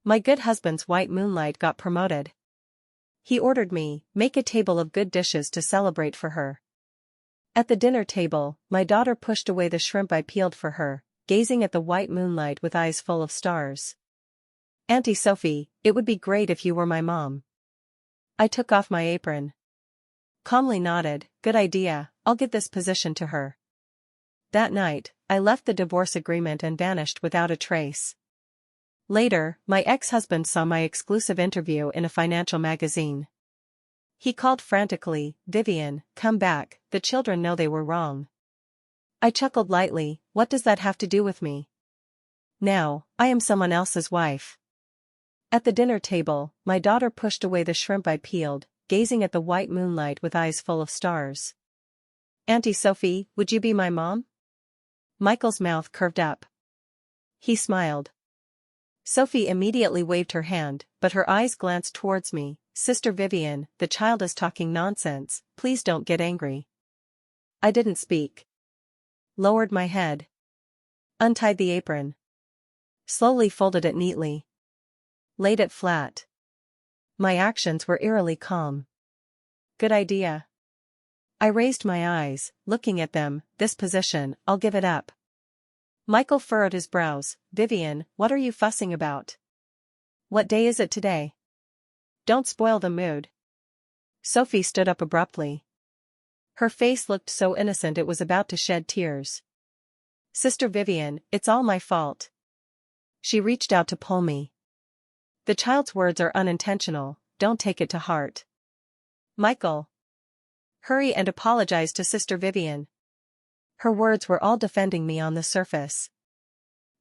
My good husband's white moonlight got promoted. He ordered me, make a table of good dishes to celebrate for her. At the dinner table, my daughter pushed away the shrimp I peeled for her, gazing at the white moonlight with eyes full of stars. Auntie Sophie, it would be great if you were my mom. I took off my apron. Calmly nodded, good idea, I'll give this position to her. That night, I left the divorce agreement and vanished without a trace. Later, my ex-husband saw my exclusive interview in a financial magazine. He called frantically, Vivian, come back, the children know they were wrong. I chuckled lightly, what does that have to do with me? Now, I am someone else's wife. At the dinner table, my daughter pushed away the shrimp I peeled, gazing at the white moonlight with eyes full of stars. Auntie Sophie, would you be my mom? Michael's mouth curved up. He smiled. Sophie immediately waved her hand, but her eyes glanced towards me. Sister Vivian, the child is talking nonsense, please don't get angry. I didn't speak. Lowered my head. Untied the apron. Slowly folded it neatly. Laid it flat. My actions were eerily calm. Good idea. I raised my eyes, looking at them, this position, I'll give it up. Michael furrowed his brows, Vivian, what are you fussing about? What day is it today? Don't spoil the mood. Sophie stood up abruptly. Her face looked so innocent it was about to shed tears. Sister Vivian, it's all my fault. She reached out to pull me. The child's words are unintentional, don't take it to heart. Michael. Hurry and apologize to Sister Vivian. Her words were all defending me on the surface.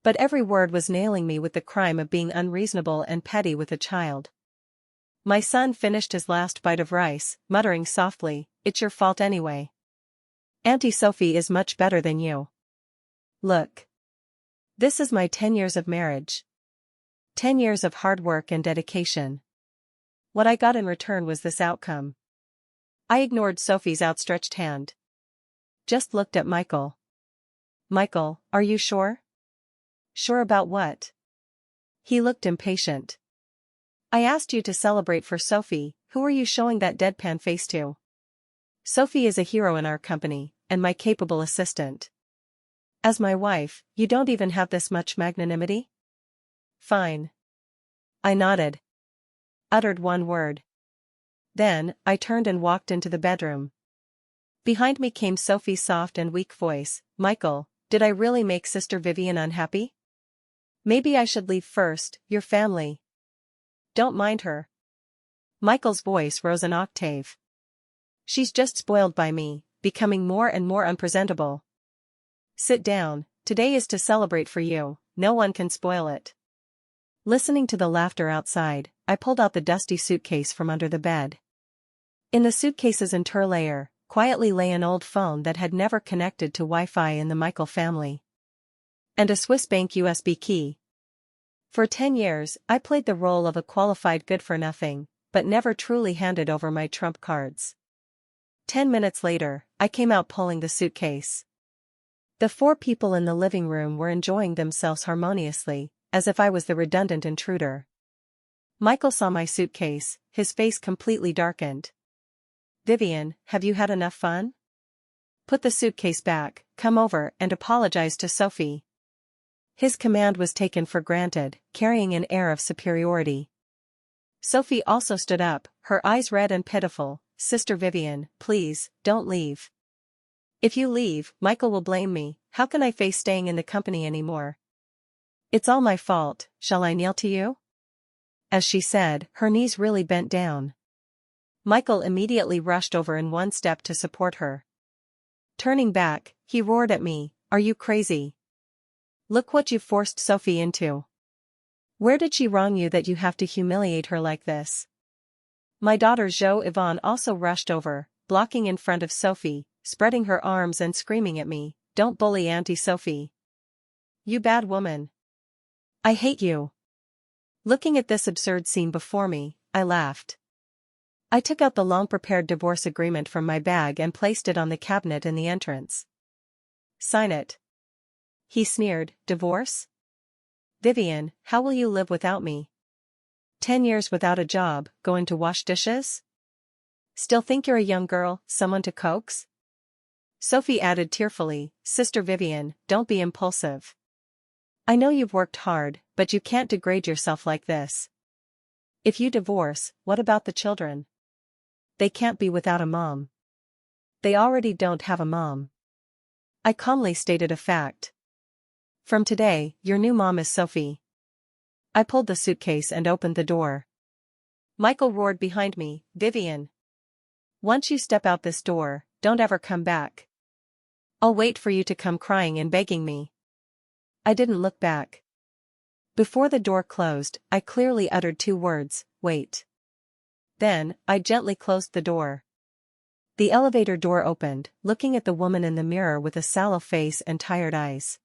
But every word was nailing me with the crime of being unreasonable and petty with a child. My son finished his last bite of rice, muttering softly, it's your fault anyway. Auntie Sophie is much better than you. Look. This is my 10 years of marriage. 10 years of hard work and dedication. What I got in return was this outcome. I ignored Sophie's outstretched hand. Just looked at Michael. Michael, are you sure? Sure about what? He looked impatient. I asked you to celebrate for Sophie, who are you showing that deadpan face to? Sophie is a hero in our company, and my capable assistant. As my wife, you don't even have this much magnanimity? Fine. I nodded. Uttered one word. Then, I turned and walked into the bedroom. Behind me came Sophie's soft and weak voice, Michael, did I really make Sister Vivian unhappy? Maybe I should leave first, your family. Don't mind her. Michael's voice rose an octave. She's just spoiled by me, becoming more and more unpresentable. Sit down, today is to celebrate for you, no one can spoil it. Listening to the laughter outside, I pulled out the dusty suitcase from under the bed. In the suitcase's interlayer, quietly lay an old phone that had never connected to Wi-Fi in the Michael family. And a Swiss bank USB key. For 10 years, I played the role of a qualified good-for-nothing, but never truly handed over my trump cards. 10 minutes later, I came out pulling the suitcase. The 4 people in the living room were enjoying themselves harmoniously, as if I was the redundant intruder. Michael saw my suitcase, his face completely darkened. Vivian, have you had enough fun? Put the suitcase back, come over and apologize to Sophie. His command was taken for granted, carrying an air of superiority. Sophie also stood up, her eyes red and pitiful. Sister Vivian, please, don't leave. If you leave, Michael will blame me, how can I face staying in the company anymore? It's all my fault, shall I kneel to you? As she said, her knees really bent down. Michael immediately rushed over in one step to support her. Turning back, he roared at me, are you crazy? Look what you forced Sophie into. Where did she wrong you that you have to humiliate her like this? My daughter Jo Yvonne also rushed over, blocking in front of Sophie, spreading her arms and screaming at me, don't bully Auntie Sophie. You bad woman. I hate you. Looking at this absurd scene before me, I laughed. I took out the long-prepared divorce agreement from my bag and placed it on the cabinet in the entrance. Sign it. He sneered, divorce? Vivian, how will you live without me? 10 years without a job, going to wash dishes? Still think you're a young girl, someone to coax? Sophie added tearfully, Sister Vivian, don't be impulsive. I know you've worked hard, but you can't degrade yourself like this. If you divorce, what about the children? They can't be without a mom. They already don't have a mom. I calmly stated a fact. From today, your new mom is Sophie. I pulled the suitcase and opened the door. Michael roared behind me, Vivian. Once you step out this door, don't ever come back. I'll wait for you to come crying and begging me. I didn't look back. Before the door closed, I clearly uttered 2 words, wait. Then, I gently closed the door. The elevator door opened, looking at the woman in the mirror with a sallow face and tired eyes.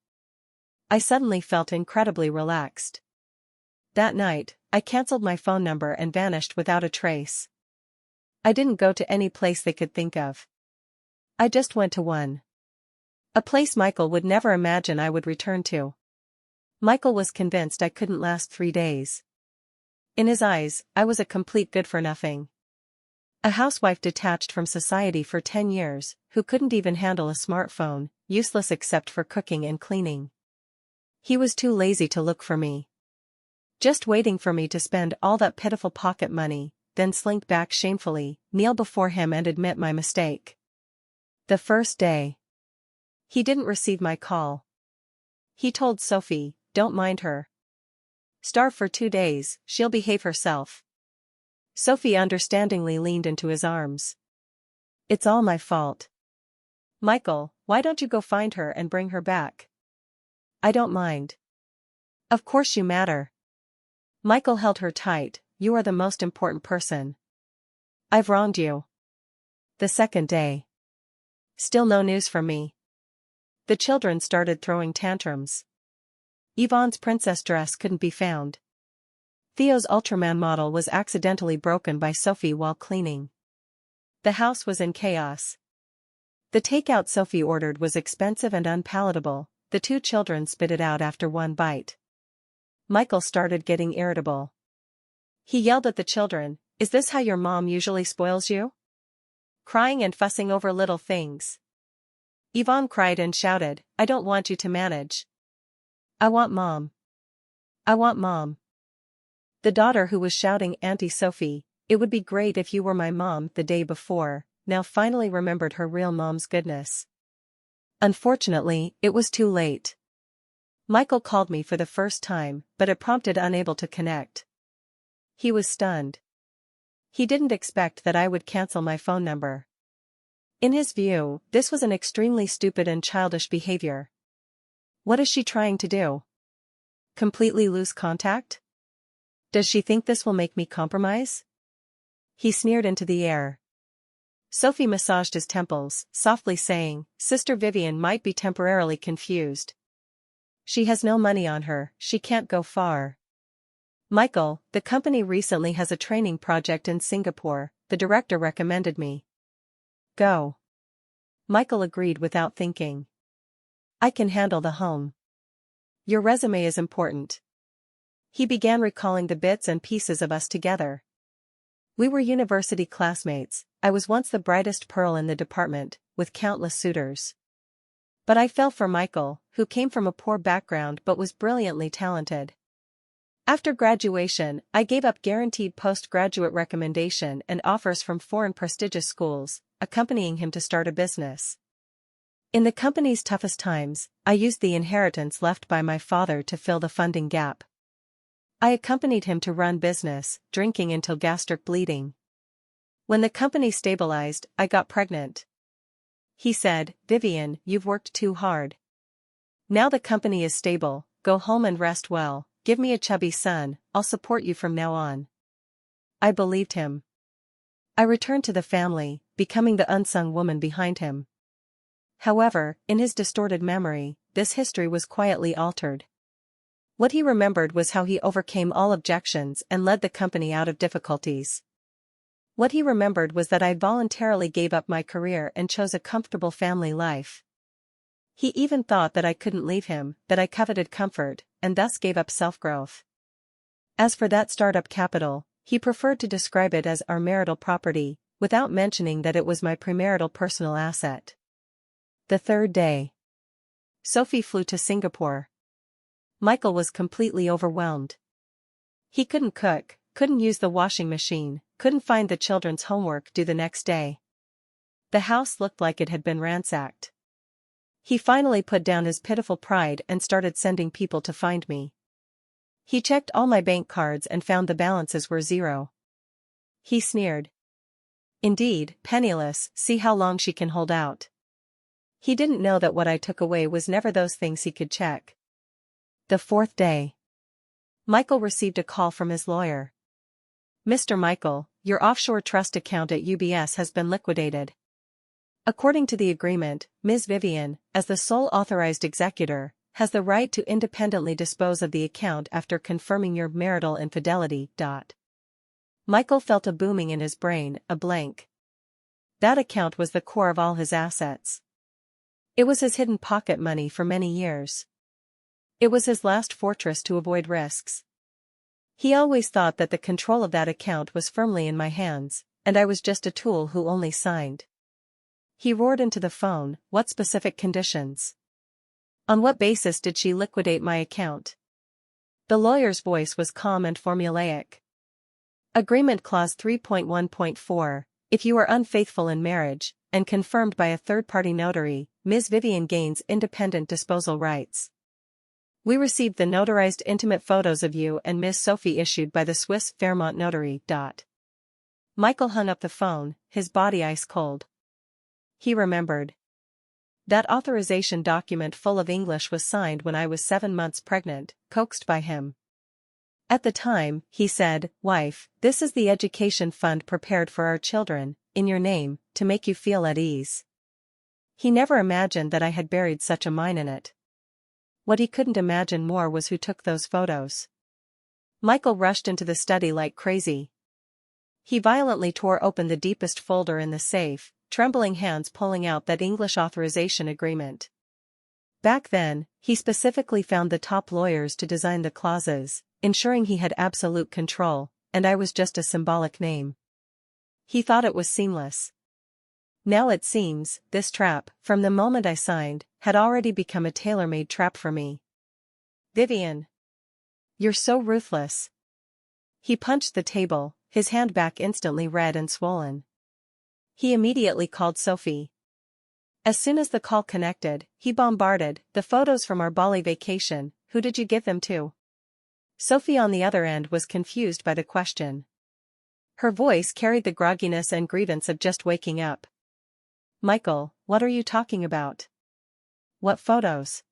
I suddenly felt incredibly relaxed. That night, I canceled my phone number and vanished without a trace. I didn't go to any place they could think of. I just went to one. A place Michael would never imagine I would return to. Michael was convinced I couldn't last 3 days. In his eyes, I was a complete good-for-nothing. A housewife detached from society for 10 years, who couldn't even handle a smartphone, useless except for cooking and cleaning. He was too lazy to look for me. Just waiting for me to spend all that pitiful pocket money, then slink back shamefully, kneel before him and admit my mistake. The first day. He didn't receive my call. He told Sophie, don't mind her. Starve for 2 days, she'll behave herself. Sophie understandingly leaned into his arms. It's all my fault. Michael, why don't you go find her and bring her back? I don't mind. Of course you matter. Michael held her tight, you are the most important person. I've wronged you. The second day. Still no news from me. The children started throwing tantrums. Yvonne's princess dress couldn't be found. Theo's Ultraman model was accidentally broken by Sophie while cleaning. The house was in chaos. The takeout Sophie ordered was expensive and unpalatable, the 2 children spit it out after 1 bite. Michael started getting irritable. He yelled at the children, is this how your mom usually spoils you? Crying and fussing over little things. Yvonne cried and shouted, I don't want you to manage. I want mom. I want mom. The daughter who was shouting Auntie Sophie, it would be great if you were my mom the day before, now finally remembered her real mom's goodness. Unfortunately, it was too late. Michael called me for the first time, but it prompted unable to connect. He was stunned. He didn't expect that I would cancel my phone number. In his view, this was an extremely stupid and childish behavior. What is she trying to do? Completely lose contact? Does she think this will make me compromise? He sneered into the air. Sophie massaged his temples, softly saying, Sister Vivian might be temporarily confused. She has no money on her, she can't go far. Michael, the company recently has a training project in Singapore, the director recommended me. Go. Michael agreed without thinking. I can handle the home. Your resume is important. He began recalling the bits and pieces of us together. We were university classmates, I was once the brightest pearl in the department, with countless suitors. But I fell for Michael, who came from a poor background but was brilliantly talented. After graduation, I gave up guaranteed postgraduate recommendation and offers from foreign prestigious schools, accompanying him to start a business. In the company's toughest times, I used the inheritance left by my father to fill the funding gap. I accompanied him to run business, drinking until gastric bleeding. When the company stabilized, I got pregnant. He said, Vivian, you've worked too hard. Now the company is stable, go home and rest well, give me a chubby son, I'll support you from now on. I believed him. I returned to the family, becoming the unsung woman behind him. However, in his distorted memory, this history was quietly altered. What he remembered was how he overcame all objections and led the company out of difficulties. What he remembered was that I voluntarily gave up my career and chose a comfortable family life. He even thought that I couldn't leave him, that I coveted comfort, and thus gave up self-growth. As for that startup capital, he preferred to describe it as our marital property, without mentioning that it was my premarital personal asset. The third day. Sophie flew to Singapore. Michael was completely overwhelmed. He couldn't cook, couldn't use the washing machine, couldn't find the children's homework due the next day. The house looked like it had been ransacked. He finally put down his pitiful pride and started sending people to find me. He checked all my bank cards and found the balances were zero. He sneered. Indeed, penniless, see how long she can hold out. He didn't know that what I took away was never those things he could check. The fourth day. Michael received a call from his lawyer. Mr. Michael, your offshore trust account at UBS has been liquidated. According to the agreement, Ms. Vivian, as the sole authorized executor, has the right to independently dispose of the account after confirming your marital infidelity. Michael felt a booming in his brain, a blank. That account was the core of all his assets. It was his hidden pocket money for many years. It was his last fortress to avoid risks. He always thought that the control of that account was firmly in my hands, and I was just a tool who only signed. He roared into the phone, what specific conditions? On what basis did she liquidate my account? The lawyer's voice was calm and formulaic. Agreement Clause 3.1.4, if you are unfaithful in marriage, and confirmed by a third-party notary, Ms. Vivian gains independent disposal rights. We received the notarized intimate photos of you and Miss Sophie issued by the Swiss Fairmont Notary. Michael hung up the phone, his body ice cold. He remembered. That authorization document full of English was signed when I was 7 months pregnant, coaxed by him. At the time, he said, "Wife, this is the education fund prepared for our children, in your name, to make you feel at ease." He never imagined that I had buried such a mine in it. What he couldn't imagine more was who took those photos. Michael rushed into the study like crazy. He violently tore open the deepest folder in the safe, trembling hands pulling out that English authorization agreement. Back then, he specifically found the top lawyers to design the clauses, ensuring he had absolute control, and I was just a symbolic name. He thought it was seamless. Now it seems, this trap, from the moment I signed, had already become a tailor-made trap for me. Vivian. You're so ruthless. He punched the table, his hand back instantly red and swollen. He immediately called Sophie. As soon as the call connected, he bombarded, "The photos from our Bali vacation, who did you give them to?" Sophie on the other end was confused by the question. Her voice carried the grogginess and grievance of just waking up. "Michael, what are you talking about? What photos?"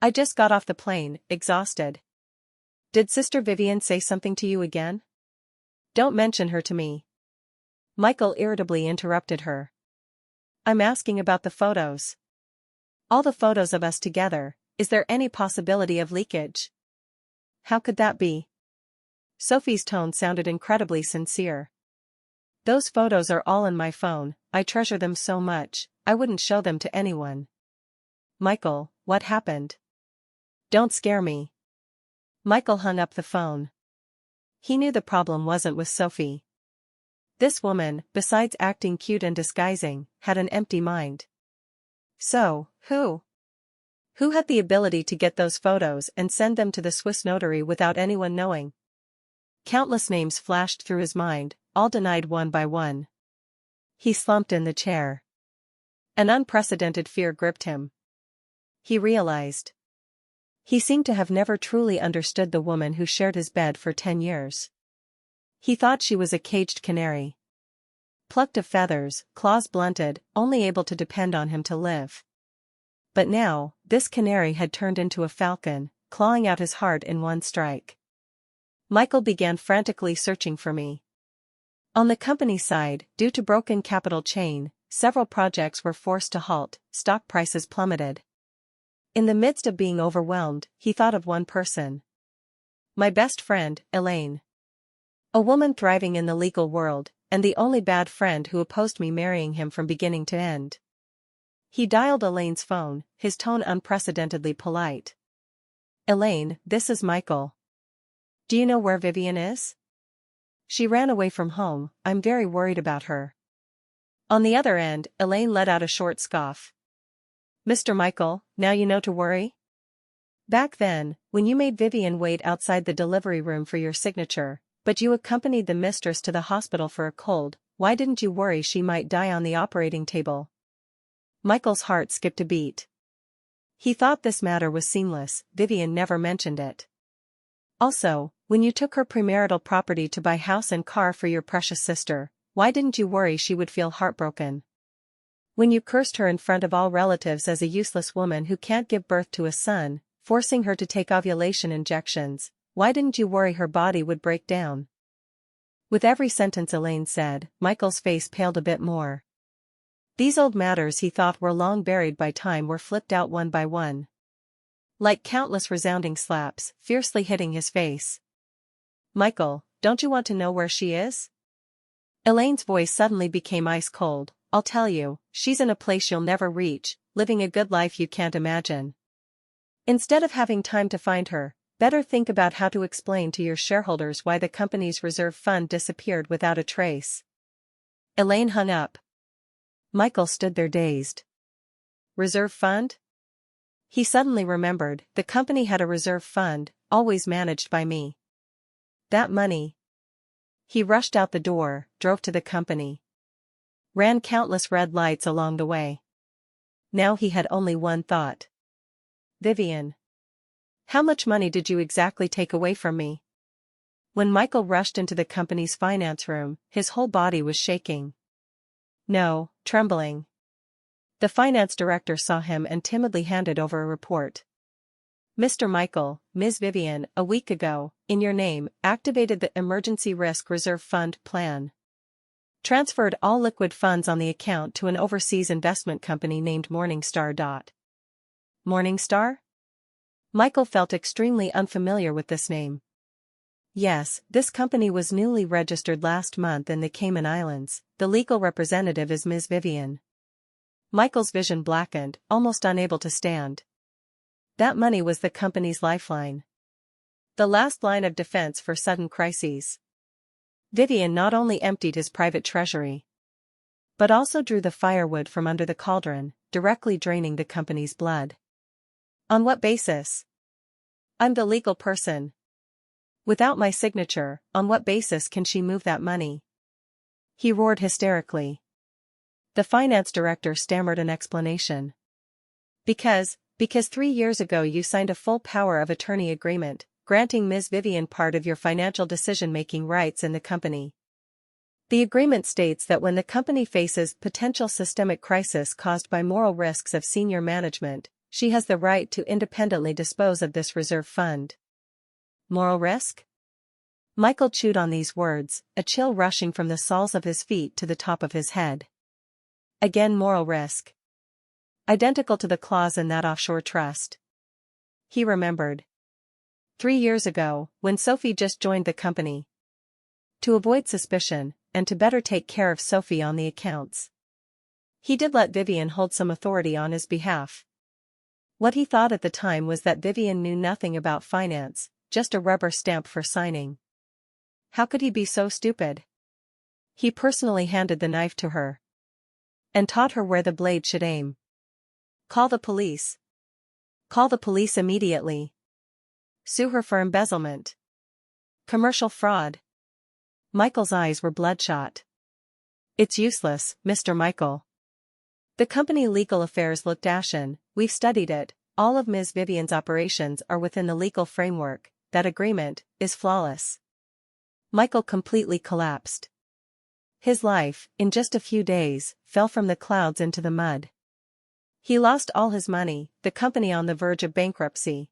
"I just got off the plane, exhausted." "Did Sister Vivian say something to you again?" "Don't mention her to me." Michael irritably interrupted her. "I'm asking about the photos. All the photos of us together, is there any possibility of leakage?" "How could that be?" Sophie's tone sounded incredibly sincere. "Those photos are all in my phone, I treasure them so much, I wouldn't show them to anyone." "Michael, what happened? Don't scare me." Michael hung up the phone. He knew the problem wasn't with Sophie. This woman, besides acting cute and disguising, had an empty mind. So, who? Who had the ability to get those photos and send them to the Swiss notary without anyone knowing? Countless names flashed through his mind, all denied one by one. He slumped in the chair. An unprecedented fear gripped him. He realized. He seemed to have never truly understood the woman who shared his bed for 10 years. He thought she was a caged canary. Plucked of feathers, claws blunted, only able to depend on him to live. But now, this canary had turned into a falcon, clawing out his heart in one strike. Michael began frantically searching for me. On the company side, due to broken capital chain, several projects were forced to halt, stock prices plummeted. In the midst of being overwhelmed, he thought of one person. My best friend, Elaine. A woman thriving in the legal world, and the only bad friend who opposed me marrying him from beginning to end. He dialed Elaine's phone, his tone unprecedentedly polite. "Elaine, this is Michael. Do you know where Vivian is? She ran away from home, I'm very worried about her. On the other end, Elaine let out a short scoff. Mr. Michael, now you know to worry? Back then, when you made Vivian wait outside the delivery room for your signature, but you accompanied the mistress to the hospital for a cold, why didn't you worry she might die on the operating table? Michael's heart skipped a beat. He thought this matter was seamless, Vivian never mentioned it. Also, when you took her premarital property to buy house and car for your precious sister, why didn't you worry she would feel heartbroken? When you cursed her in front of all relatives as a useless woman who can't give birth to a son, forcing her to take ovulation injections, why didn't you worry her body would break down? With every sentence Elaine said, Michael's face paled a bit more. These old matters he thought were long buried by time were flipped out one by one, like countless resounding slaps, fiercely hitting his face. Michael, don't you want to know where she is? Elaine's voice suddenly became ice cold. I'll tell you, she's in a place you'll never reach, living a good life you can't imagine. Instead of having time to find her, better think about how to explain to your shareholders why the company's reserve fund disappeared without a trace. Elaine hung up. Michael stood there dazed. Reserve fund? He suddenly remembered, the company had a reserve fund, always managed by me. That money. He rushed out the door, drove to the company. Ran countless red lights along the way. Now he had only one thought. Vivian. How much money did you exactly take away from me? When Michael rushed into the company's finance room, his whole body was shaking. No, trembling. The finance director saw him and timidly handed over a report. Mr. Michael, Ms. Vivian, a week ago, in your name, activated the Emergency Risk Reserve Fund plan. Transferred all liquid funds on the account to an overseas investment company named Morningstar. Morningstar? Michael felt extremely unfamiliar with this name. Yes, this company was newly registered last month in the Cayman Islands. The legal representative is Ms. Vivian. Michael's vision blackened, almost unable to stand. That money was the company's lifeline. The last line of defense for sudden crises. Vivian not only emptied his private treasury, but also drew the firewood from under the cauldron, directly draining the company's blood. On what basis? I'm the legal person. Without my signature, on what basis can she move that money? He roared hysterically. The finance director stammered an explanation. Because 3 years ago you signed a full power of attorney agreement, granting Ms. Vivian part of your financial decision-making rights in the company. The agreement states that when the company faces potential systemic crisis caused by moral risks of senior management, she has the right to independently dispose of this reserve fund. Moral risk? Michael chewed on these words, a chill rushing from the soles of his feet to the top of his head. Again moral risk. Identical to the clause in that offshore trust. He remembered. 3 years ago, when Sophie just joined the company. To avoid suspicion, and to better take care of Sophie on the accounts, he did let Vivian hold some authority on his behalf. What he thought at the time was that Vivian knew nothing about finance, just a rubber stamp for signing. How could he be so stupid? He personally handed the knife to her. And taught her where the blade should aim. Call the police. Call the police immediately. Sue her for embezzlement. Commercial fraud. Michael's eyes were bloodshot. It's useless, Mr. Michael. The company legal affairs looked ashen. We've studied it, all of Ms. Vivian's operations are within the legal framework, that agreement is flawless. Michael completely collapsed. His life, in just a few days, fell from the clouds into the mud. He lost all his money, the company on the verge of bankruptcy.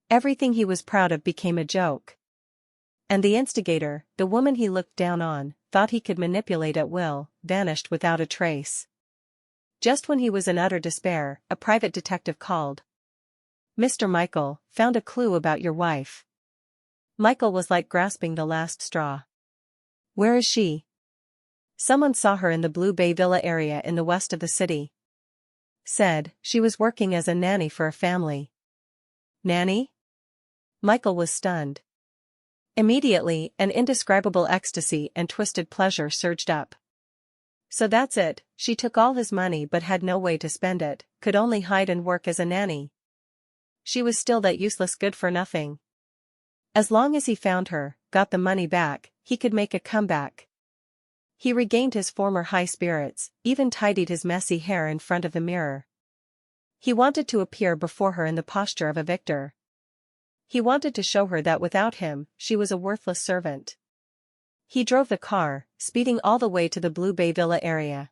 Everything he was proud of became a joke. And the instigator, the woman he looked down on, thought he could manipulate at will, vanished without a trace. Just when he was in utter despair, a private detective called. Mr. Michael, found a clue about your wife. Michael was like grasping the last straw. Where is she? Someone saw her in the Blue Bay Villa area in the west of the city. Said, she was working as a nanny for a family. Nanny? Michael was stunned. Immediately, an indescribable ecstasy and twisted pleasure surged up. So that's it, she took all his money but had no way to spend it, could only hide and work as a nanny. She was still that useless good-for-nothing. As long as he found her, got the money back, he could make a comeback. He regained his former high spirits, even tidied his messy hair in front of the mirror. He wanted to appear before her in the posture of a victor. He wanted to show her that without him, she was a worthless servant. He drove the car, speeding all the way to the Blue Bay Villa area.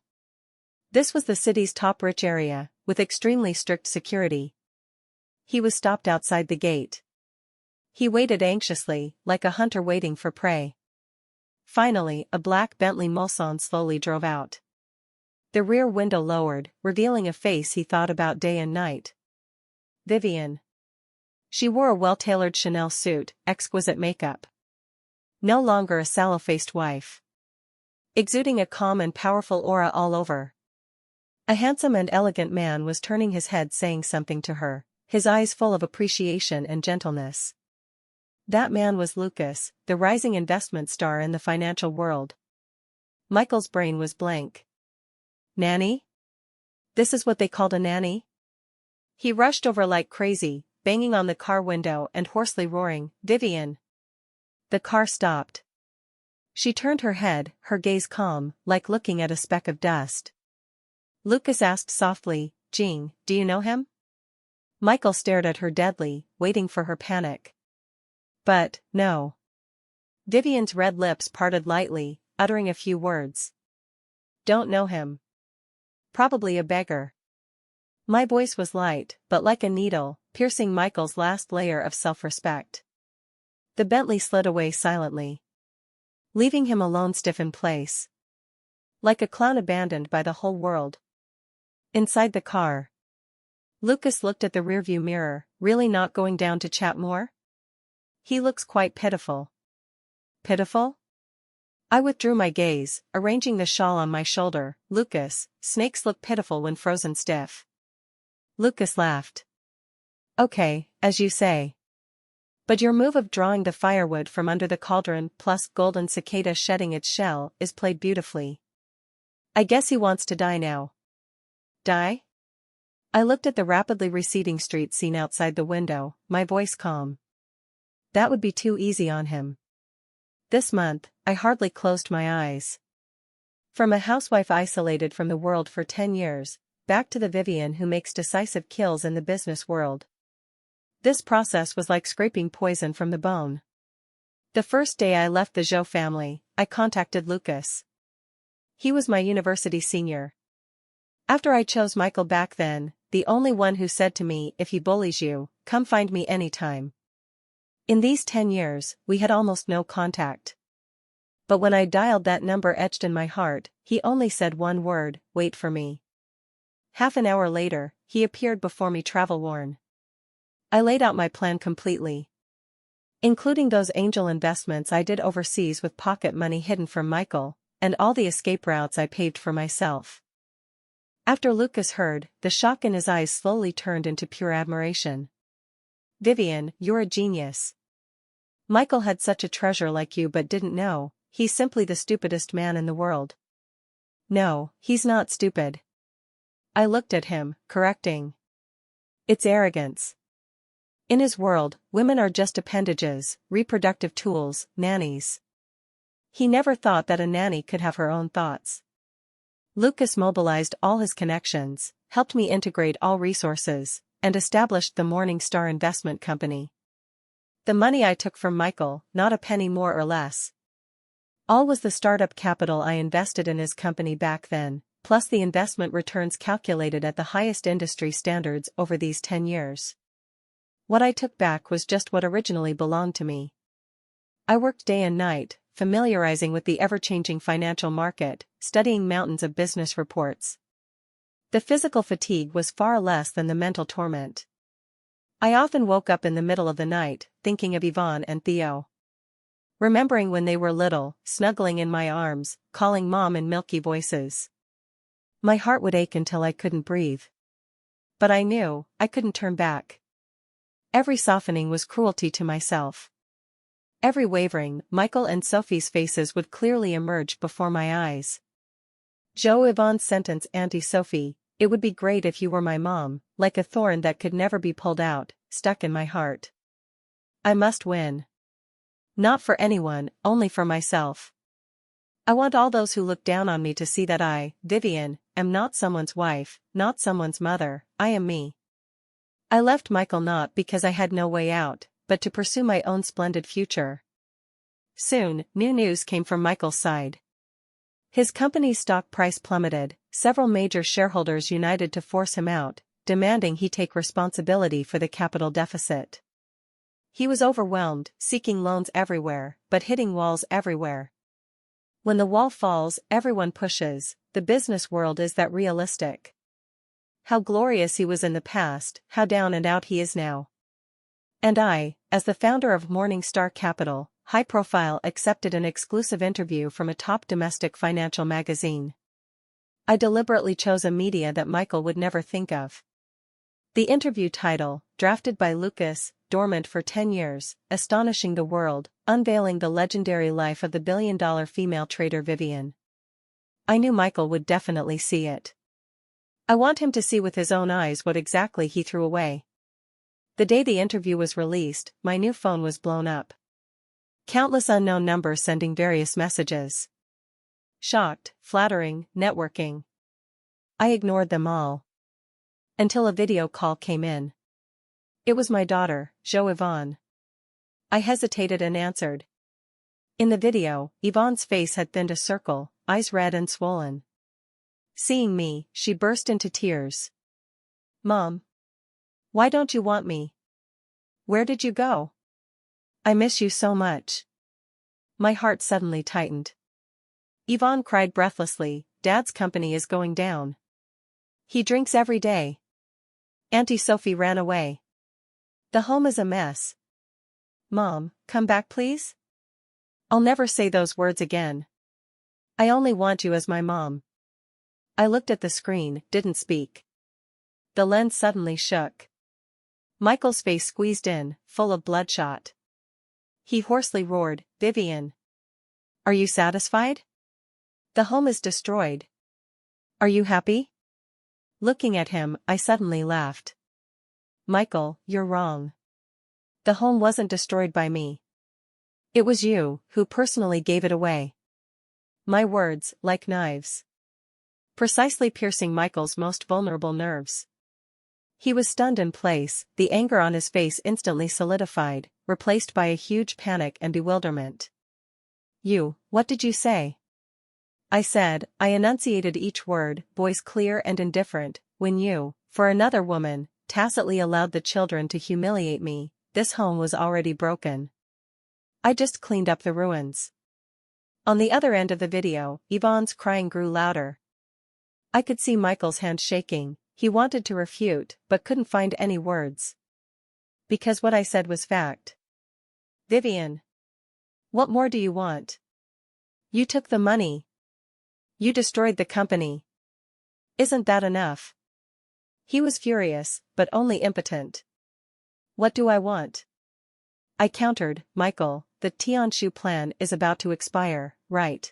This was the city's top rich area, with extremely strict security. He was stopped outside the gate. He waited anxiously, like a hunter waiting for prey. Finally, a black Bentley Mulsanne slowly drove out. The rear window lowered, revealing a face he thought about day and night. Vivian. She wore a well-tailored Chanel suit, exquisite makeup. No longer a sallow-faced wife. Exuding a calm and powerful aura all over. A handsome and elegant man was turning his head saying something to her, his eyes full of appreciation and gentleness. That man was Lucas, the rising investment star in the financial world. Michael's brain was blank. Nanny? This is what they called a nanny? He rushed over like crazy, banging on the car window and hoarsely roaring, "Vivian!" The car stopped. She turned her head, her gaze calm, like looking at a speck of dust. Lucas asked softly, "Jean, do you know him?" Michael stared at her deadly, waiting for her panic. But, no. Vivian's red lips parted lightly, uttering a few words. "Don't know him. Probably a beggar." My voice was light, but like a needle, piercing Michael's last layer of self-respect. The Bentley slid away silently, leaving him alone stiff in place. Like a clown abandoned by the whole world. Inside the car, Lucas looked at the rearview mirror, really not going down to chat more? He looks quite pitiful. Pitiful? I withdrew my gaze, arranging the shawl on my shoulder. Lucas, snakes look pitiful when frozen stiff. Lucas laughed. Okay, as you say. But your move of drawing the firewood from under the cauldron plus golden cicada shedding its shell is played beautifully. I guess he wants to die now. Die? I looked at the rapidly receding street scene outside the window, my voice calm. That would be too easy on him. This month, I hardly closed my eyes. From a housewife isolated from the world for 10 years, back to the Vivian who makes decisive kills in the business world. This process was like scraping poison from the bone. The first day I left the Zhou family, I contacted Lucas. He was my university senior. After I chose Michael back then, the only one who said to me, "If he bullies you, come find me anytime." In these 10 years, we had almost no contact. But when I dialed that number etched in my heart, he only said one word, "Wait for me." Half an hour later, he appeared before me travel-worn. I laid out my plan completely. Including those angel investments I did overseas with pocket money hidden from Michael, and all the escape routes I paved for myself. After Lucas heard, the shock in his eyes slowly turned into pure admiration. "Vivian, you're a genius. Michael had such a treasure like you but didn't know, he's simply the stupidest man in the world." "No, he's not stupid." I looked at him, correcting. "It's arrogance. In his world, women are just appendages, reproductive tools, nannies." He never thought that a nanny could have her own thoughts. Lucas mobilized all his connections, helped me integrate all resources, and established the Morning Star Investment Company. The money I took from Michael, not a penny more or less. All was the startup capital I invested in his company back then, plus the investment returns calculated at the highest industry standards over these 10 years. What I took back was just what originally belonged to me. I worked day and night, familiarizing with the ever-changing financial market, studying mountains of business reports. The physical fatigue was far less than the mental torment. I often woke up in the middle of the night, thinking of Yvonne and Theo. Remembering when they were little, snuggling in my arms, calling Mom in milky voices. My heart would ache until I couldn't breathe. But I knew, I couldn't turn back. Every softening was cruelty to myself. Every wavering, Michael and Sophie's faces would clearly emerge before my eyes. Joe Yvonne's sentence, Auntie Sophie, it would be great if you were my mom, like a thorn that could never be pulled out, stuck in my heart. I must win. Not for anyone, only for myself. I want all those who look down on me to see that I, Vivian, am not someone's wife, not someone's mother, I am me. I left Michael not because I had no way out, but to pursue my own splendid future. Soon, new news came from Michael's side. His company's stock price plummeted, several major shareholders united to force him out, demanding he take responsibility for the capital deficit. He was overwhelmed, seeking loans everywhere, but hitting walls everywhere. When the wall falls, everyone pushes. The business world is that realistic. How glorious he was in the past, how down and out he is now. And I, as the founder of Morningstar Capital, high profile, accepted an exclusive interview from a top domestic financial magazine. I deliberately chose a media that Michael would never think of. The interview title, drafted by Lucas, dormant for 10 years, astonishing the world, unveiling the legendary life of the billion-dollar female trader Vivian. I knew Michael would definitely see it. I want him to see with his own eyes what exactly he threw away. The day the interview was released, my new phone was blown up. Countless unknown numbers sending various messages. Shocked, flattering, networking. I ignored them all. Until a video call came in. It was my daughter, Joe Yvonne. I hesitated and answered. In the video, Yvonne's face had thinned a circle, eyes red and swollen. Seeing me, she burst into tears. Mom. Why don't you want me? Where did you go? I miss you so much. My heart suddenly tightened. Yvonne cried breathlessly, Dad's company is going down. He drinks every day. Auntie Sophie ran away. The home is a mess. Mom, come back please? I'll never say those words again. I only want you as my mom. I looked at the screen, didn't speak. The lens suddenly shook. Michael's face squeezed in, full of bloodshot. He hoarsely roared, Vivian. Are you satisfied? The home is destroyed. Are you happy? Looking at him, I suddenly laughed. Michael, you're wrong. The home wasn't destroyed by me. It was you, who personally gave it away. My words, like knives. Precisely piercing Michael's most vulnerable nerves. He was stunned in place, the anger on his face instantly solidified, replaced by a huge panic and bewilderment. What did you say? I said, I enunciated each word, voice clear and indifferent, when you, for another woman, tacitly allowed the children to humiliate me, this home was already broken. I just cleaned up the ruins. On the other end of the video, Yvonne's crying grew louder. I could see Michael's hand shaking, he wanted to refute, but couldn't find any words. Because what I said was fact. Vivian. What more do you want? You took the money. You destroyed the company. Isn't that enough? He was furious, but only impotent. What do I want? I countered, Michael, the Tianshu plan is about to expire, right?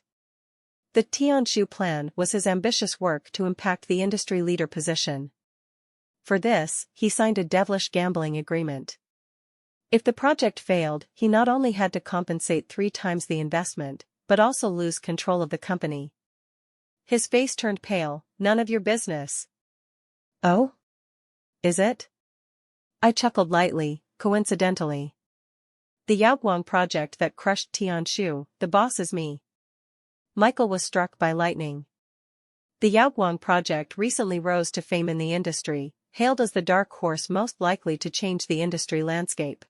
The Tianshu plan was his ambitious work to impact the industry leader position. For this, he signed a devilish gambling agreement. If the project failed, he not only had to compensate 3 times the investment, but also lose control of the company. His face turned pale, none of your business. Oh? Is it? I chuckled lightly, coincidentally. The Yaoguang project that crushed Tianshu, the boss is me. Michael was struck by lightning. The Yaoguang project recently rose to fame in the industry, hailed as the dark horse most likely to change the industry landscape.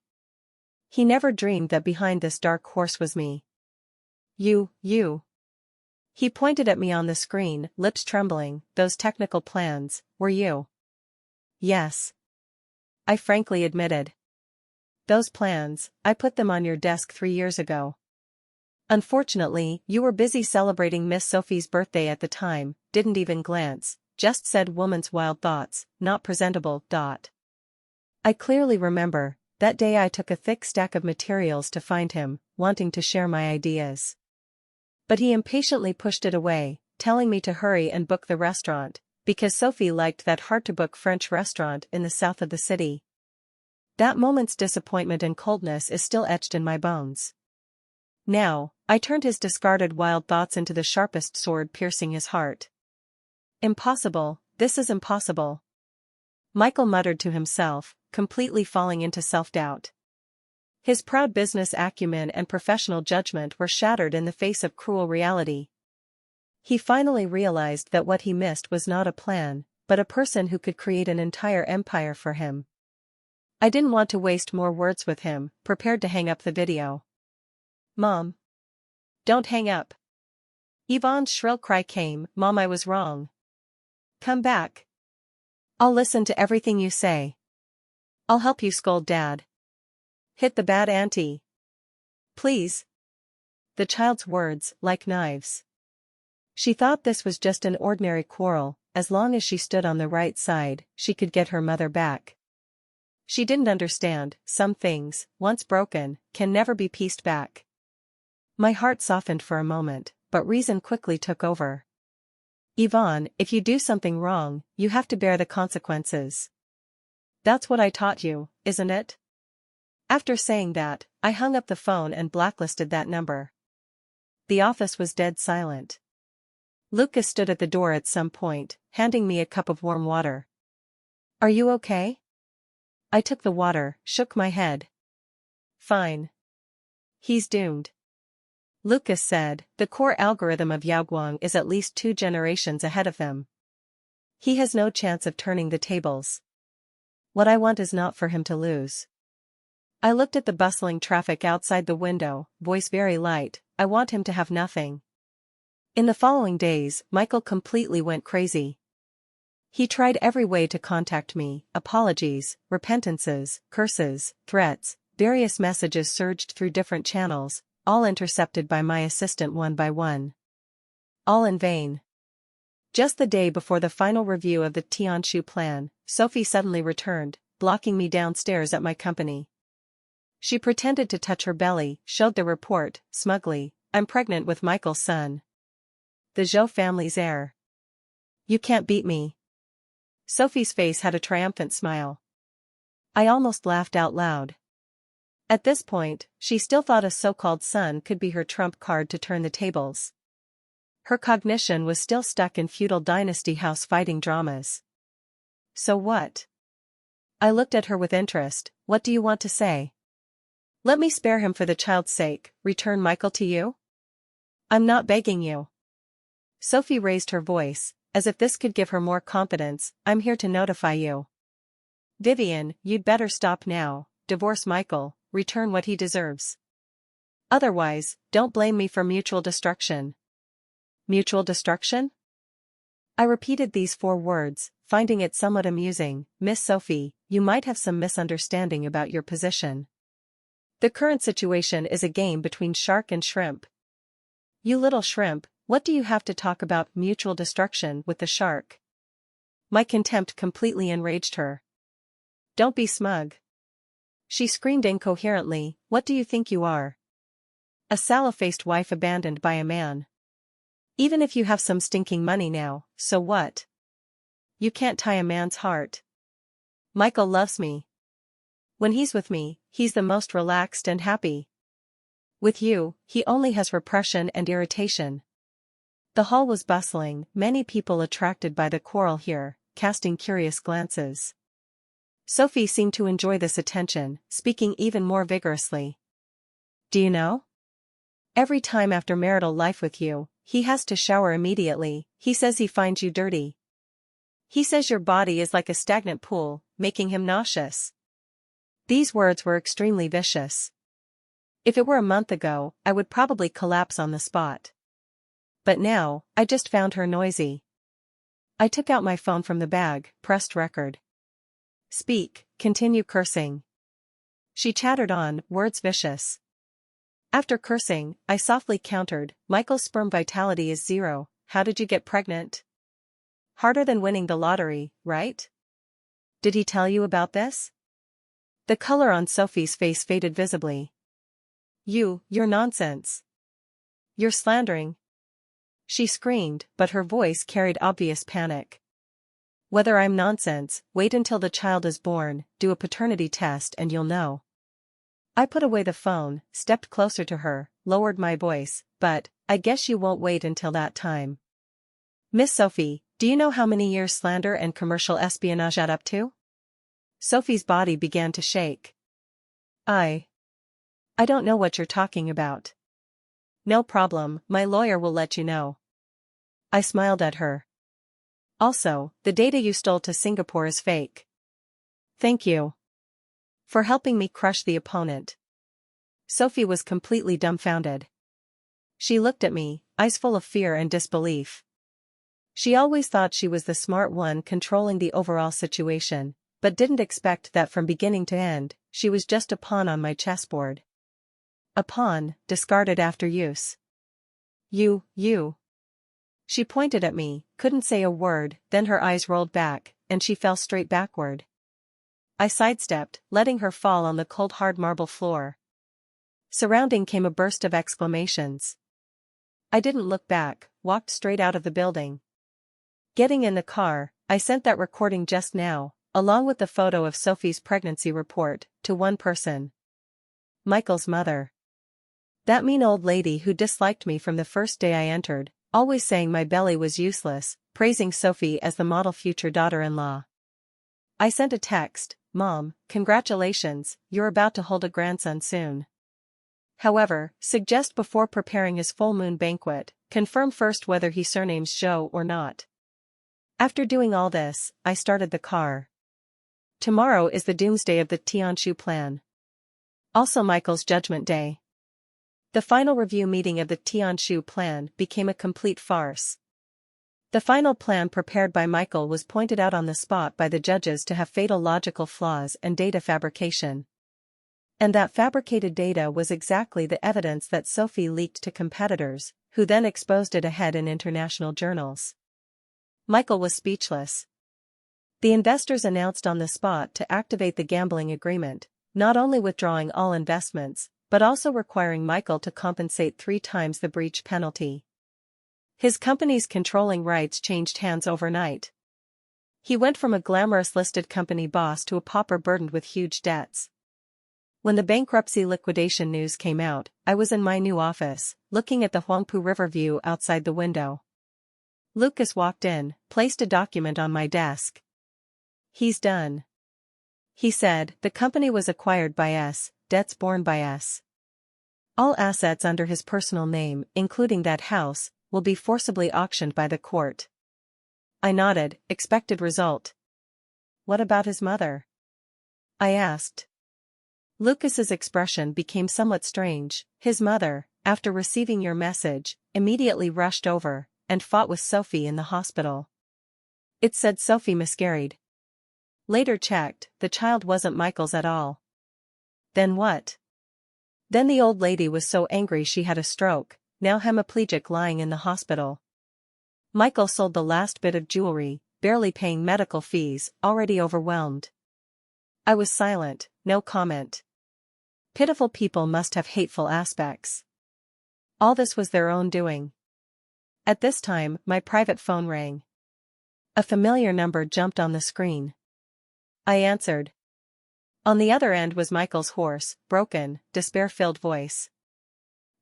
He never dreamed that behind this dark horse was me. You. He pointed at me on the screen, lips trembling, those technical plans, were you? Yes. I frankly admitted. Those plans, I put them on your desk 3 years ago. Unfortunately, you were busy celebrating Miss Sophie's birthday at the time, didn't even glance, just said woman's wild thoughts, not presentable. I clearly remember, that day I took a thick stack of materials to find him, wanting to share my ideas. But he impatiently pushed it away, telling me to hurry and book the restaurant, because Sophie liked that hard-to-book French restaurant in the south of the city. That moment's disappointment and coldness is still etched in my bones. Now, I turned his discarded wild thoughts into the sharpest sword piercing his heart. Impossible, this is impossible. Michael muttered to himself, completely falling into self-doubt. His proud business acumen and professional judgment were shattered in the face of cruel reality. He finally realized that what he missed was not a plan, but a person who could create an entire empire for him. I didn't want to waste more words with him, prepared to hang up the video. "Mom! Don't hang up!" Yvonne's shrill cry came. "Mom, I was wrong. Come back. I'll listen to everything you say. I'll help you scold Dad. Hit the bad auntie. Please." The child's words, like knives. She thought this was just an ordinary quarrel. As long as she stood on the right side, she could get her mother back. She didn't understand, some things, once broken, can never be pieced back. My heart softened for a moment, but reason quickly took over. "Yvonne, if you do something wrong, you have to bear the consequences. That's what I taught you, isn't it?" After saying that, I hung up the phone and blacklisted that number. The office was dead silent. Lucas stood at the door at some point, handing me a cup of warm water. "Are you okay?" I took the water, shook my head. "Fine. He's doomed." Lucas said, "The core algorithm of Yaoguang is at least 2 generations ahead of them. He has no chance of turning the tables. What I want is not for him to lose." I looked at the bustling traffic outside the window, voice very light. "I want him to have nothing." In the following days, Michael completely went crazy. He tried every way to contact me: apologies, repentances, curses, threats. Various messages surged through different channels, all intercepted by my assistant one by one. All in vain. Just the day before the final review of the Tianshu plan, Sophie suddenly returned, blocking me downstairs at my company. She pretended to touch her belly, showed the report, smugly. "I'm pregnant with Michael's son. The Zhou family's heir. You can't beat me." Sophie's face had a triumphant smile. I almost laughed out loud. At this point, she still thought a so-called son could be her trump card to turn the tables. Her cognition was still stuck in feudal dynasty house fighting dramas. "So what?" I looked at her with interest. "What do you want to say?" "Let me spare him for the child's sake, return Michael to you." "I'm not begging you." Sophie raised her voice, as if this could give her more confidence. "I'm here to notify you. Vivian, you'd better stop now, divorce Michael, return what he deserves. Otherwise, don't blame me for mutual destruction." "Mutual destruction?" I repeated these 4 words, finding it somewhat amusing. "Miss Sophie, you might have some misunderstanding about your position. The current situation is a game between shark and shrimp. You little shrimp, what do you have to talk about mutual destruction with the shark?" My contempt completely enraged her. "Don't be smug." She screamed incoherently. "What do you think you are? A sallow-faced wife abandoned by a man? Even if you have some stinking money now, so what? You can't tie a man's heart. Michael loves me. When he's with me, he's the most relaxed and happy. With you, he only has repression and irritation." The hall was bustling, many people attracted by the quarrel here, casting curious glances. Sophie seemed to enjoy this attention, speaking even more vigorously. "Do you know? Every time after marital life with you, he has to shower immediately. He says he finds you dirty. He says your body is like a stagnant pool, making him nauseous." These words were extremely vicious. If it were a month ago, I would probably collapse on the spot. But now, I just found her noisy. I took out my phone from the bag, pressed record. "Speak, continue cursing." She chattered on, words vicious. After cursing, I softly countered, "Michael's sperm vitality is 0, how did you get pregnant? Harder than winning the lottery, right? Did he tell you about this?" The color on Sophie's face faded visibly. You're nonsense. You're slandering. She screamed, but her voice carried obvious panic. Whether I'm nonsense, wait until the child is born, do a paternity test and you'll know. I put away the phone, stepped closer to her, lowered my voice, but, I guess you won't wait until that time. Miss Sophie, do you know how many years slander and commercial espionage add up to? Sophie's body began to shake. I don't know what you're talking about. No problem, my lawyer will let you know. I smiled at her. Also, the data you stole to Singapore is fake. Thank you for helping me crush the opponent. Sophie was completely dumbfounded. She looked at me, eyes full of fear and disbelief. She always thought she was the smart one controlling the overall situation, but didn't expect that from beginning to end, she was just a pawn on my chessboard. A pawn, discarded after use. You. She pointed at me, couldn't say a word, then her eyes rolled back, and she fell straight backward. I sidestepped, letting her fall on the cold hard marble floor. Surrounding came a burst of exclamations. I didn't look back, walked straight out of the building. Getting in the car, I sent that recording just now, along with the photo of Sophie's pregnancy report, to one person. Michael's mother. That mean old lady who disliked me from the first day I entered, always saying my belly was useless, praising Sophie as the model future daughter-in-law. I sent a text, Mom, congratulations, you're about to hold a grandson soon. However, suggest before preparing his full moon banquet, confirm first whether he surnames Zhou or not. After doing all this, I started the car. Tomorrow is the doomsday of the Tianshu plan. Also Michael's judgment day. The final review meeting of the Tianshu plan became a complete farce. The final plan prepared by Michael was pointed out on the spot by the judges to have fatal logical flaws and data fabrication. And that fabricated data was exactly the evidence that Sophie leaked to competitors, who then exposed it ahead in international journals. Michael was speechless. The investors announced on the spot to activate the gambling agreement, not only withdrawing all investments, but also requiring Michael to compensate 3 times the breach penalty. His company's controlling rights changed hands overnight. He went from a glamorous listed company boss to a pauper burdened with huge debts. When the bankruptcy liquidation news came out, I was in my new office, looking at the Huangpu River view outside the window. Lucas walked in, placed a document on my desk. He's done. He said, the company was acquired by us, debts borne by us. All assets under his personal name, including that house, will be forcibly auctioned by the court. I nodded, expected result. What about his mother? I asked. Lucas's expression became somewhat strange. His mother, after receiving your message, immediately rushed over, and fought with Sophie in the hospital. It said Sophie miscarried. Later checked, the child wasn't Michael's at all. Then what? Then the old lady was so angry she had a stroke, now hemiplegic lying in the hospital. Michael sold the last bit of jewelry, barely paying medical fees, already overwhelmed. I was silent, no comment. Pitiful people must have hateful aspects. All this was their own doing. At this time, my private phone rang. A familiar number jumped on the screen. I answered. On the other end was Michael's hoarse, broken, despair-filled voice.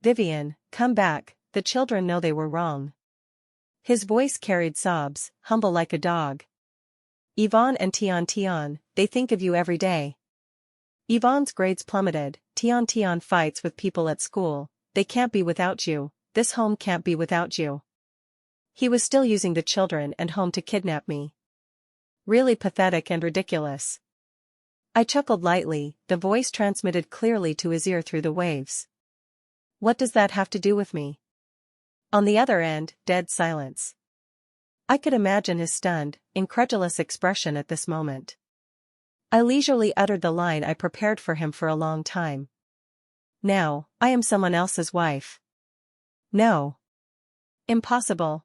Vivian, come back, the children know they were wrong. His voice carried sobs, humble like a dog. Yvonne and Tian, they think of you every day. Yvonne's grades plummeted, Tian fights with people at school, they can't be without you, this home can't be without you. He was still using the children and home to kidnap me. Really pathetic and ridiculous. I chuckled lightly, the voice transmitted clearly to his ear through the waves. What does that have to do with me? On the other end, dead silence. I could imagine his stunned, incredulous expression at this moment. I leisurely uttered the line I prepared for him for a long time. Now, I am someone else's wife. No. Impossible.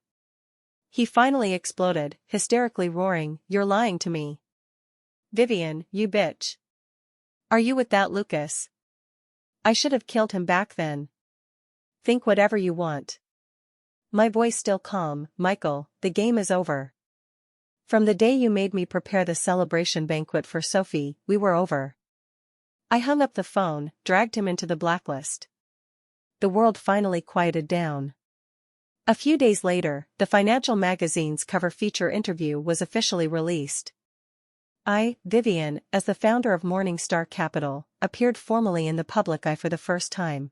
He finally exploded, hysterically roaring, you're lying to me. Vivian, you bitch. Are you with that Lucas? I should have killed him back then. Think whatever you want. My voice still calm. Michael, the game is over. From the day you made me prepare the celebration banquet for Sophie, we were over. I hung up the phone, dragged him into the blacklist. The world finally quieted down. A few days later, the financial magazine's cover feature interview was officially released. I, Vivian, as the founder of Morningstar Capital, appeared formally in the public eye for the first time.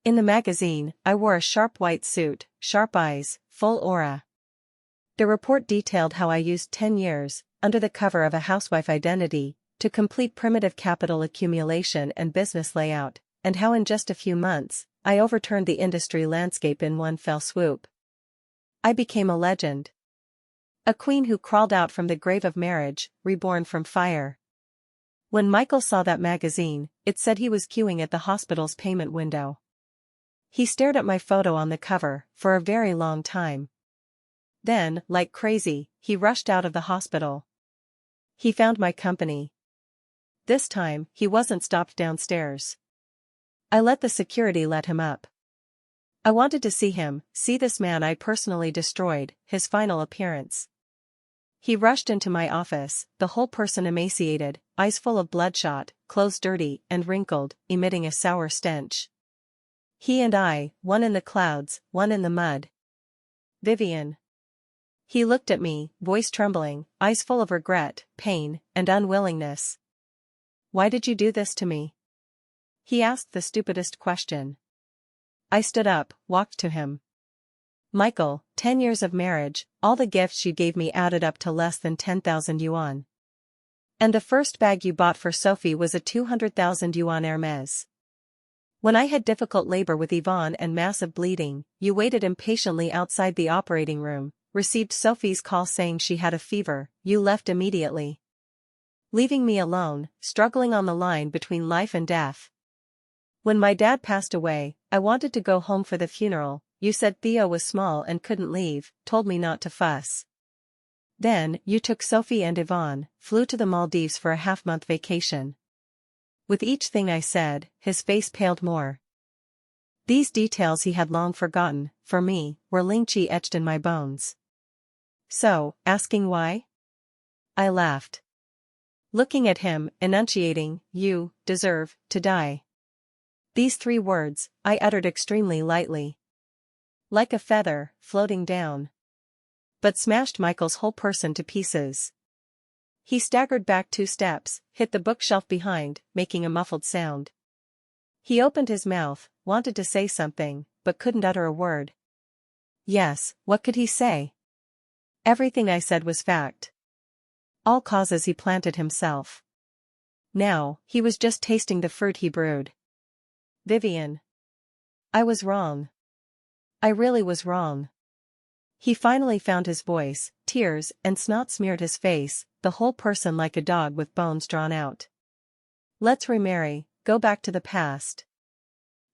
In the magazine, I wore a sharp white suit, sharp eyes, full aura. The report detailed how I used 10 years, under the cover of a housewife identity, to complete primitive capital accumulation and business layout, and how in just a few months, I overturned the industry landscape in one fell swoop. I became a legend. A queen who crawled out from the grave of marriage, reborn from fire. When Michael saw that magazine, it said he was queuing at the hospital's payment window. He stared at my photo on the cover, for a very long time. Then, like crazy, he rushed out of the hospital. He found my company. This time, he wasn't stopped downstairs. I let the security let him up. I wanted to see him, see this man I personally destroyed, his final appearance. He rushed into my office, the whole person emaciated, eyes full of bloodshot, clothes dirty and wrinkled, emitting a sour stench. He and I, one in the clouds, one in the mud. Vivian. He looked at me, voice trembling, eyes full of regret, pain, and unwillingness. Why did you do this to me? He asked the stupidest question. I stood up, walked to him. Michael, 10 years of marriage, all the gifts you gave me added up to less than 10,000 yuan. And the first bag you bought for Sophie was a 200,000 yuan Hermes. When I had difficult labor with Yvonne and massive bleeding, you waited impatiently outside the operating room, received Sophie's call saying she had a fever, you left immediately. Leaving me alone, struggling on the line between life and death. When my dad passed away, I wanted to go home for the funeral, you said Theo was small and couldn't leave, told me not to fuss. Then, you took Sophie and Yvonne, flew to the Maldives for a half-month vacation. With each thing I said, his face paled more. These details he had long forgotten, for me, were Lingqi etched in my bones. So, asking why? I laughed. Looking at him, enunciating, you deserve to die. These 3 words, I uttered extremely lightly. Like a feather, floating down. But smashed Michael's whole person to pieces. He staggered back 2 steps, hit the bookshelf behind, making a muffled sound. He opened his mouth, wanted to say something, but couldn't utter a word. Yes, what could he say? Everything I said was fact. All causes he planted himself. Now, he was just tasting the fruit he brewed. Vivian. I was wrong. I really was wrong. He finally found his voice, tears and snot smeared his face, the whole person like a dog with bones drawn out. Let's remarry, go back to the past.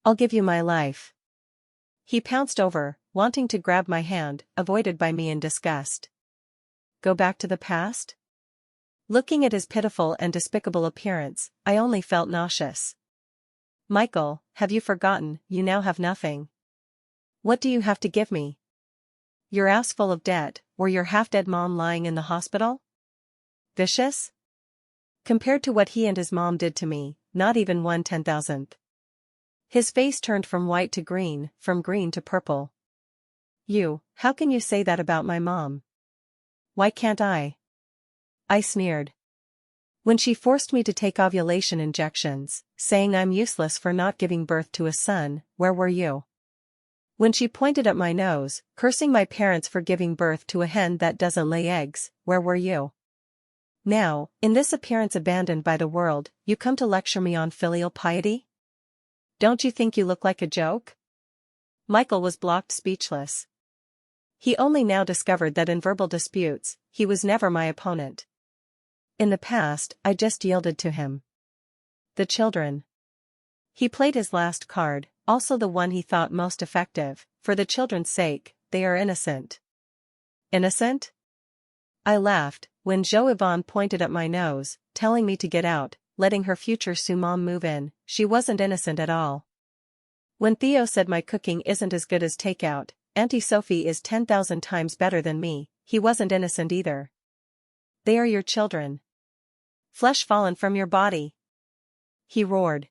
I'll give you my life. He pounced over, wanting to grab my hand, avoided by me in disgust. Go back to the past? Looking at his pitiful and despicable appearance, I only felt nauseous. Michael, have you forgotten, you now have nothing? What do you have to give me? Your ass full of debt, or your half-dead mom lying in the hospital? Vicious? Compared to what he and his mom did to me, not even 1/10,000th. His face turned from white to green, from green to purple. How can you say that about my mom? Why can't I? I sneered. When she forced me to take ovulation injections, saying I'm useless for not giving birth to a son, where were you? When she pointed at my nose, cursing my parents for giving birth to a hen that doesn't lay eggs, where were you? Now, in this appearance abandoned by the world, you come to lecture me on filial piety? Don't you think you look like a joke? Michael was blocked speechless. He only now discovered that in verbal disputes, he was never my opponent. In the past, I just yielded to him. The children. He played his last card, also the one he thought most effective, for the children's sake, they are innocent. Innocent? I laughed, when Joe Yvonne pointed at my nose, telling me to get out, letting her future Sue-mom move in. She wasn't innocent at all. When Theo said my cooking isn't as good as takeout, Auntie Sophie is 10,000 times better than me, he wasn't innocent either. They are your children. Flesh fallen from your body. He roared.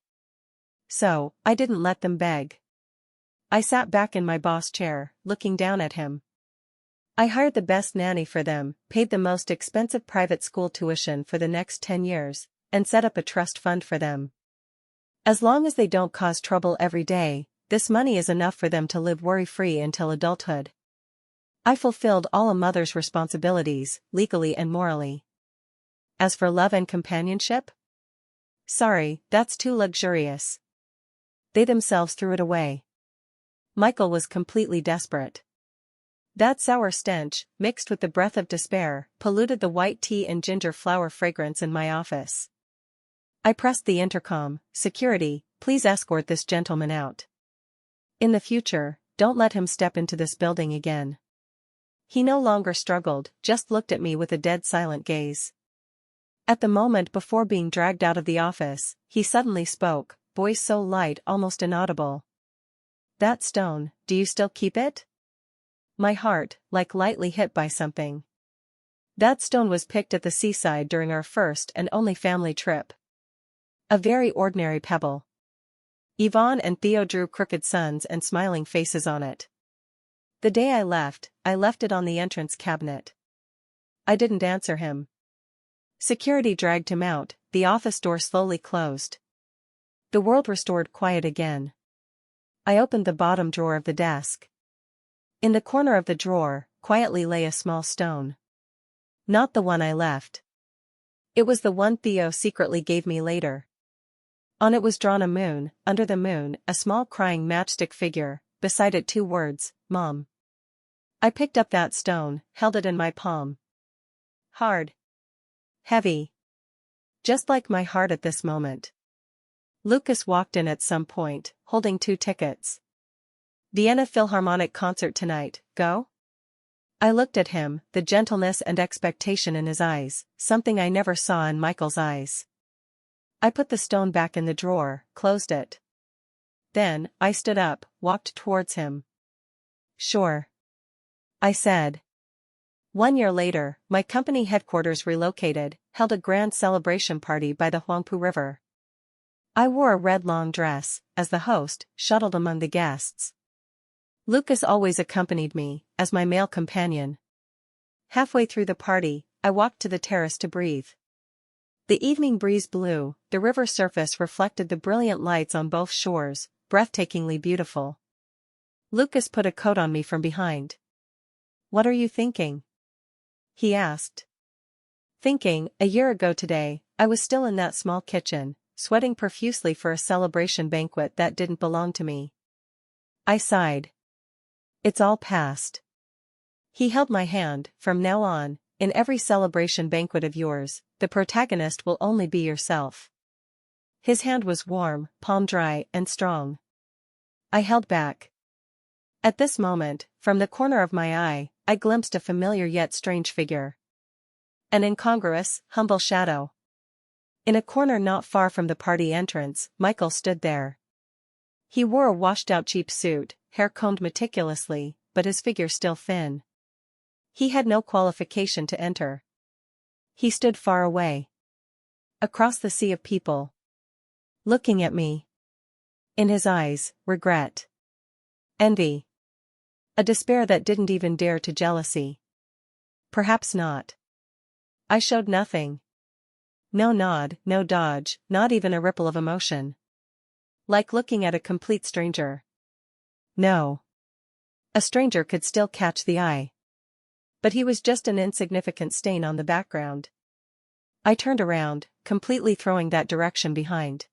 So, I didn't let them beg. I sat back in my boss chair, looking down at him. I hired the best nanny for them, paid the most expensive private school tuition for the next 10 years, and set up a trust fund for them. As long as they don't cause trouble every day, this money is enough for them to live worry-free until adulthood. I fulfilled all a mother's responsibilities, legally and morally. As for love and companionship? Sorry, that's too luxurious. They themselves threw it away. Michael was completely desperate. That sour stench, mixed with the breath of despair, polluted the white tea and ginger flower fragrance in my office. I pressed the intercom. Security, please escort this gentleman out. In the future, don't let him step into this building again. He no longer struggled, just looked at me with a dead silent gaze. At the moment before being dragged out of the office, he suddenly spoke, voice so light almost inaudible. That stone, do you still keep it? My heart, like lightly hit by something. That stone was picked at the seaside during our first and only family trip. A very ordinary pebble. Yvonne and Theo drew crooked suns and smiling faces on it. The day I left it on the entrance cabinet. I didn't answer him. Security dragged him out, the office door slowly closed. The world restored quiet again. I opened the bottom drawer of the desk. In the corner of the drawer, quietly lay a small stone. Not the one I left. It was the one Theo secretly gave me later. On it was drawn a moon, under the moon, a small crying matchstick figure, beside it 2 words, Mom. I picked up that stone, held it in my palm. Hard. Heavy. Just like my heart at this moment. Lucas walked in at some point, holding 2 tickets. Vienna Philharmonic concert tonight, go? I looked at him, the gentleness and expectation in his eyes, something I never saw in Michael's eyes. I put the stone back in the drawer, closed it. Then, I stood up, walked towards him. Sure. I said. 1 year later, my company headquarters relocated, held a grand celebration party by the Huangpu River. I wore a red long dress, as the host, shuttled among the guests. Lucas always accompanied me, as my male companion. Halfway through the party, I walked to the terrace to breathe. The evening breeze blew, the river surface reflected the brilliant lights on both shores, breathtakingly beautiful. Lucas put a coat on me from behind. What are you thinking? He asked. Thinking, a year ago today, I was still in that small kitchen, sweating profusely for a celebration banquet that didn't belong to me. I sighed. It's all past. He held my hand. From now on, in every celebration banquet of yours, the protagonist will only be yourself. His hand was warm, palm dry, and strong. I held back. At this moment, from the corner of my eye, I glimpsed a familiar yet strange figure. An incongruous, humble shadow. In a corner not far from the party entrance, Michael stood there. He wore a washed-out cheap suit, hair combed meticulously, but his figure still thin. He had no qualification to enter. He stood far away. Across the sea of people. Looking at me. In his eyes, regret. Envy. A despair that didn't even dare to jealousy. Perhaps not. I showed nothing. No nod, no dodge, not even a ripple of emotion. Like looking at a complete stranger. No. A stranger could still catch the eye. But he was just an insignificant stain on the background. I turned around, completely throwing that direction behind.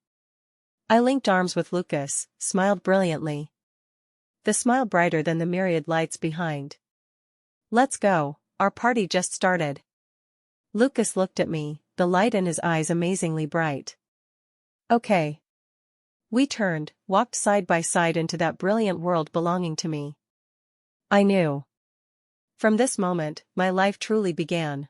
I linked arms with Lucas, smiled brilliantly. The smile brighter than the myriad lights behind. Let's go, our party just started. Lucas looked at me, the light in his eyes amazingly bright. Okay. We turned, walked side by side into that brilliant world belonging to me. I knew. From this moment, my life truly began.